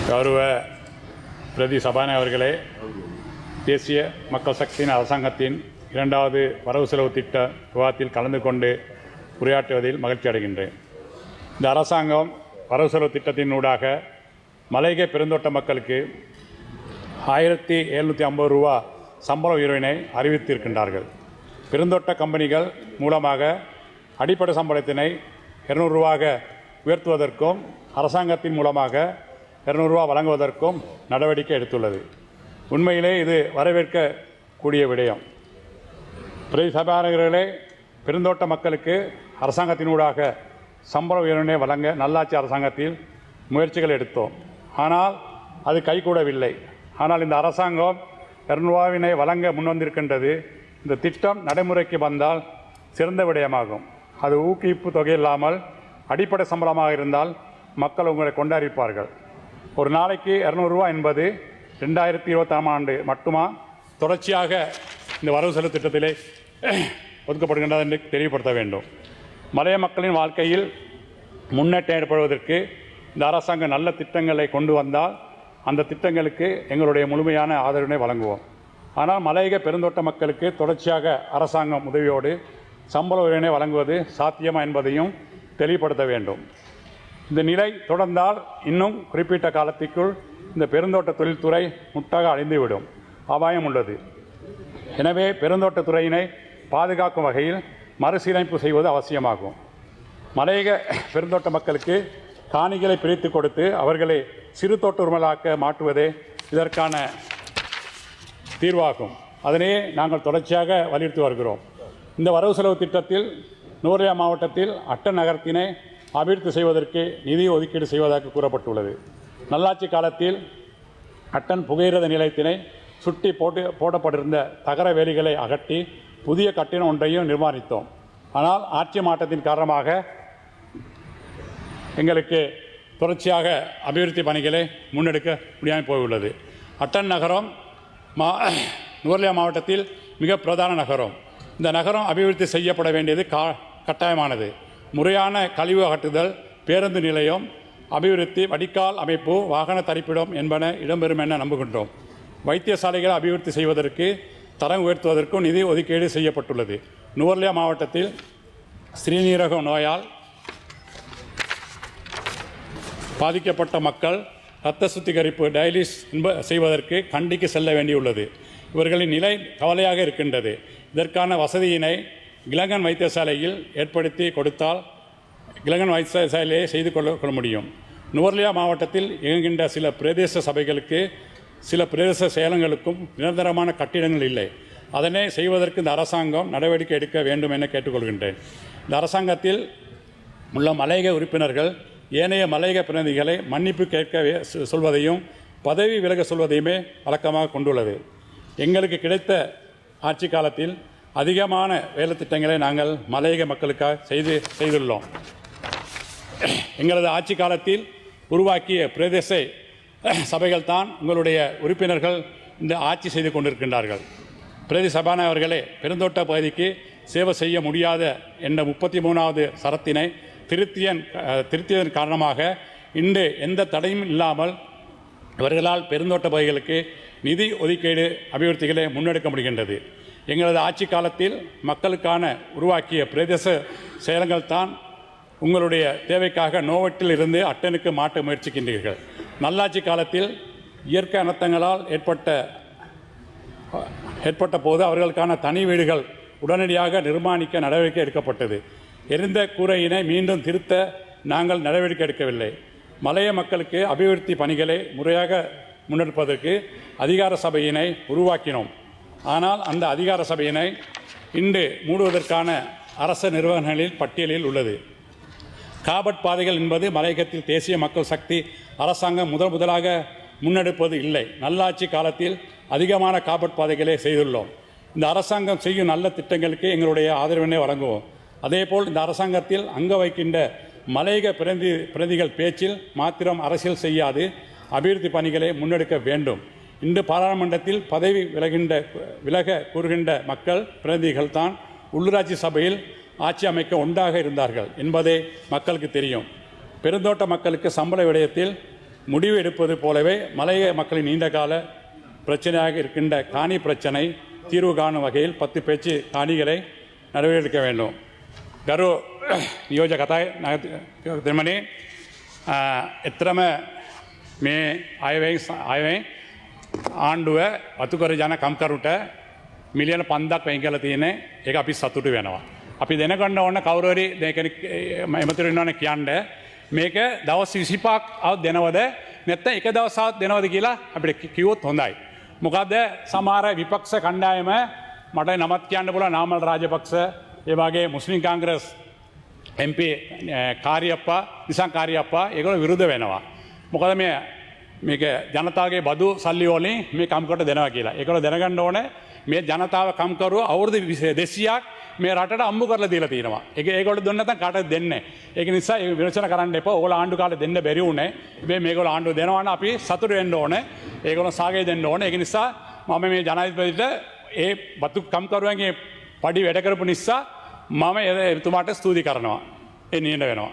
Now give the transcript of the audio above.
கௌரவ பிரதி சபாநாயகர் அவர்களே, தேசிய மக்கள் சக்தியின் அரசாங்கத்தின் இரண்டாவது வரவு செலவு திட்ட விவாதத்தில் கலந்து கொண்டு உரையாற்றுவதில் மகிழ்ச்சி அடைகின்றேன். இந்த அரசாங்கம் வரவு செலவு திட்டத்தினூடாக மலையக பெருந்தோட்ட மக்களுக்கு 1750 ரூபா சம்பள உயர்வினை அறிவித்திருக்கின்றார்கள். பெருந்தோட்ட கம்பெனிகள் மூலமாக அடிப்படை சம்பளத்தினை 200 ரூபாக உயர்த்துவதற்கும் அரசாங்கத்தின் மூலமாக 200 ரூபா வழங்குவதற்கும் நடவடிக்கை எடுத்துள்ளது. உண்மையிலே இது வரவேற்கக்கூடிய விடயம். பிரதி சபாநாயகர்களே, பெருந்தோட்ட மக்களுக்கு அரசாங்கத்தினூடாக சம்பள உயர்வினை வழங்க நல்லாட்சி அரசாங்கத்தில் முயற்சிகள் எடுத்தோம். ஆனால் அது கைகூடவில்லை. ஆனால் இந்த அரசாங்கம் 200 ரூபாவினை வழங்க முன்வந்திருக்கின்றது. இந்த திட்டம் நடைமுறைக்கு வந்தால் சிறந்த விடயமாகும். அது ஊக்குவிப்பு தொகை இல்லாமல் அடிப்படை சம்பளமாக இருந்தால் மக்கள் உங்களை கொண்டாடிப்பார்கள். ஒரு நாளைக்கு 200 ரூபா என்பது 2020ஆம் ஆண்டு மட்டுமா தொடர்ச்சியாக இந்த வரவு செலவு திட்டத்திலே ஒதுக்கப்படுகின்றது என்று தெளிவுபடுத்த வேண்டும். மலைய மக்களின் வாழ்க்கையில் முன்னேற்றம் ஏற்படுவதற்கு இந்த அரசாங்கம் நல்ல திட்டங்களை கொண்டு வந்தால் அந்த திட்டங்களுக்கு எங்களுடைய முழுமையான ஆதரவினை வழங்குவோம். ஆனால் மலையக பெருந்தோட்ட மக்களுக்கு தொடர்ச்சியாக அரசாங்கம் உதவியோடு சம்பள உயர்வினை வழங்குவது சாத்தியமா என்பதையும் தெளிவுபடுத்த வேண்டும். இந்த நிலை தொடர்ந்தால் இன்னும் குறிப்பிட்ட காலத்திற்குள் இந்த பெருந்தோட்ட தொழில்துறை முட்டாக அழிந்துவிடும் அபாயம் உள்ளது. எனவே பெருந்தோட்ட துறையினை பாதுகாக்கும் வகையில் மறுசீரமைப்பு செய்வது அவசியமாகும். மலையக பெருந்தோட்ட மக்களுக்கு காணிகளை பிரித்து கொடுத்து அவர்களை சிறு தோட்ட உரிமையாளராக மாற்றுவதே இதற்கான தீர்வாகும். அதனையே நாங்கள் தொடர்ச்சியாக வலியுறுத்தி வருகிறோம். இந்த வரவு செலவு திட்டத்தில் நுவரெலியா மாவட்டத்தில் அட்டன் நகரத்தினை அபிவிருத்தி செய்வதற்கு நிதி ஒதுக்கீடு செய்வதாக கூறப்பட்டுள்ளது. நல்லாட்சி காலத்தில் அட்டன் புகையிரத நிலையத்தினை சுட்டி போடப்பட்டிருந்த தகர வேலிகளை அகற்றி புதிய கட்டிடம் ஒன்றையும் நிர்மாணித்தோம். ஆனால் ஆட்சி மாற்றத்தின் காரணமாக எங்களுக்கு தொடர்ச்சியாக அபிவிருத்தி பணிகளை முன்னெடுக்க முடியாமல் போயுள்ளது. அட்டன் நகரம் நுவரெலியா மாவட்டத்தில் மிக பிரதான நகரம். இந்த நகரம் அபிவிருத்தி செய்யப்பட வேண்டியது கட்டாயமானது. முறையான கழிவு அகற்றுதல், பேருந்து நிலையம் அபிவிருத்தி, வடிகால் அமைப்பு, வாகன தரிப்பிடம் என்பன இடம்பெறும் என நம்புகின்றோம். வைத்தியசாலைகளை அபிவிருத்தி செய்வதற்கு தரம் உயர்த்துவதற்கும் நிதி ஒதுக்கீடு செய்யப்பட்டுள்ளது. நுவரெலியா மாவட்டத்தில் சிறுநீரக நோயால் பாதிக்கப்பட்ட மக்கள் இரத்த சுத்திகரிப்பு டயாலிசிஸ் செய்வதற்கு கண்டிக்கு செல்ல வேண்டியுள்ளது. இவர்களின் நிலை கவலையாக இருக்கின்றது. இதற்கான வசதியினை இலங்கன் வைத்தியசாலையில் ஏற்படுத்தி கொடுத்தால் இலங்கன் வைத்தியசாலையை செய்து கொள்ள முடியும். நுவரெலியா மாவட்டத்தில் இயங்குகின்ற சில பிரதேச சபைகளுக்கு சில பிரதேச செயலங்களுக்கும் நிரந்தரமான கட்டிடங்கள் இல்லை. அதனை செய்வதற்கு இந்த அரசாங்கம் நடவடிக்கை எடுக்க வேண்டும் என கேட்டுக்கொள்கின்றேன். இந்த அரசாங்கத்தில் உள்ள மலையக உறுப்பினர்கள் ஏனைய மலையக பிரதிநிதிகளை மன்னிப்பு கேட்க சொல்வதையும் பதவி விலக சொல்வதையுமே வழக்கமாக கொண்டுள்ளது. எங்களுக்கு கிடைத்த ஆட்சி காலத்தில் அதிகமான வேலை திட்டங்களை நாங்கள் மலையக மக்களுக்காக செய்துள்ளோம். எங்களது ஆட்சி காலத்தில் உருவாக்கிய பிரதேச சபைகள் தான் உங்களுடைய உறுப்பினர்கள் இந்த ஆட்சி செய்து கொண்டிருக்கின்றார்கள். பிரதி சபாநாயகர் அவர்களே, பெருந்தோட்ட பகுதிக்கு சேவை செய்ய முடியாத என்ற 33வது சரத்தினை திருத்தியதன் காரணமாக இன்று எந்த தடையும் இல்லாமல் இவர்களால் பெருந்தோட்ட பகுதிகளுக்கு நிதி ஒதுக்கீடு அபிவிருத்திகளை முன்னெடுக்க முடிகின்றது. எங்களது ஆட்சி காலத்தில் மக்களுக்கான உருவாக்கிய பிரதேச செயலங்கள் தான் உங்களுடைய தேவைக்காக நோவட்டில் இருந்து அட்டனுக்கு மாற்ற முயற்சிக்கின்றீர்கள். நல்லாட்சி காலத்தில் இயற்கை அனர்த்தங்களால் ஏற்பட்ட போது அவர்களுக்கான தனி வீடுகள் உடனடியாக நிர்மாணிக்க நடவடிக்கை எடுக்கப்பட்டது. எரிந்த கூரையினை மீண்டும் திருத்த நாங்கள் நடவடிக்கை எடுக்கவில்லை. மலைய மக்களுக்கு அபிவிருத்தி பணிகளை முறையாக முன்னெடுப்பதற்கு அதிகார சபையினை உருவாக்கினோம். ஆனால் அந்த அதிகார சபையினை இன்று மூடுவதற்கான அரச நிறுவனங்களில் பட்டியலில் உள்ளது. காபட் பாதைகள் என்பது மலையகத்தில் தேசிய மக்கள் சக்தி அரசாங்கம் முதலாக முன்னெடுப்பது இல்லை. நல்லாட்சி காலத்தில் அதிகமான காபட் பாதைகளை செய்துள்ளோம். இந்த அரசாங்கம் செய்யும் நல்ல திட்டங்களுக்கு எங்களுடைய ஆதரவினை வழங்குவோம். அதேபோல் இந்த அரசாங்கத்தில் அங்க வைக்கின்ற மலையக பிரதிகள் பேச்சில் மாத்திரம் அரசியல் செய்யாது அபிவிருத்தி பணிகளை முன்னெடுக்க வேண்டும். இன்று பாராளுமன்றத்தில் பதவி விலக கூறுகின்ற மக்கள் பிரதிநிதிகள் தான் உள்ளூராட்சி சபையில் ஆட்சி அமைக்க ஒன்றாக இருந்தார்கள் என்பதே மக்களுக்கு தெரியும். பெருந்தோட்ட மக்களுக்கு சம்பள விடயத்தில் முடிவு எடுப்பது போலவே மலைய மக்களின் நீண்டகால பிரச்சனையாக இருக்கின்ற காணி பிரச்சனை தீர்வு காணும் வகையில் 10 பேச்சு காணிகளை நடவடிக்கை வேண்டும். கரு නියෝජකතයි දෙමනේ එතරම මේ අයවෙන් ආණ්ඩුව වතුකර ජන කම්කරුට මිලියන 5ක් වෙන් කරලා තියෙන්නේ. ඒක අපි සතුටු වෙනවා. අපි දැනගන්න ඕන කවුරු හරි එමෙතන ඉන්නවනේ කියන්නේ මේක දවස් 25ක් අවුත් දෙනවද නැත්නම් එක දවසක් දෙනවද කියලා අපිට කිව්වොත් හොඳයි. මොකද සමහර විපක්ෂ කණ්ඩායම මට නමත් කියන්න පුළුවන් නාමල් රාජපක්ෂ ඒ වගේ මුස්ලිම් කාංග්‍රස් MP කාර්යප්පා නිසං කාර්යප්පා ඒගොල්ලෝ විරුද්ධ වෙනවා. මොකද මේක ජනතාවගේ බදු සල්ලි වලින් මේ කම්කරට දෙනවා කියලා. ඒගොල්ලෝ දැනගන්න ඕනේ මේ ජනතාව කම්කරුව අවුරුදු 200ක් මේ රටට අම්බු කරලා දීලා තියෙනවා. ඒගොල්ලෝ දුන්න නැත්නම් කාටද දෙන්නේ. ඒක නිසා ඒ විමර්ශන කරන්න එපා. ඕගොල්ලෝ ආණ්ඩු කාලේ දෙන්න බැරි වුණේ. හැබැයි මේගොල්ලෝ ආණ්ඩුව දෙනවා නම් අපි සතුටු වෙන්න ඕනේ. ඒගොල්ලෝ සාගය දෙන්න ඕනේ. ඒක නිසා මම මේ ජනාධිපතිට ඒ බතු කම්කරුවන්ගේ පඩි වැඩ කරපු නිසා මම එතුමාට ස්තුති කරනවා. ඒ නියඳ වෙනවා.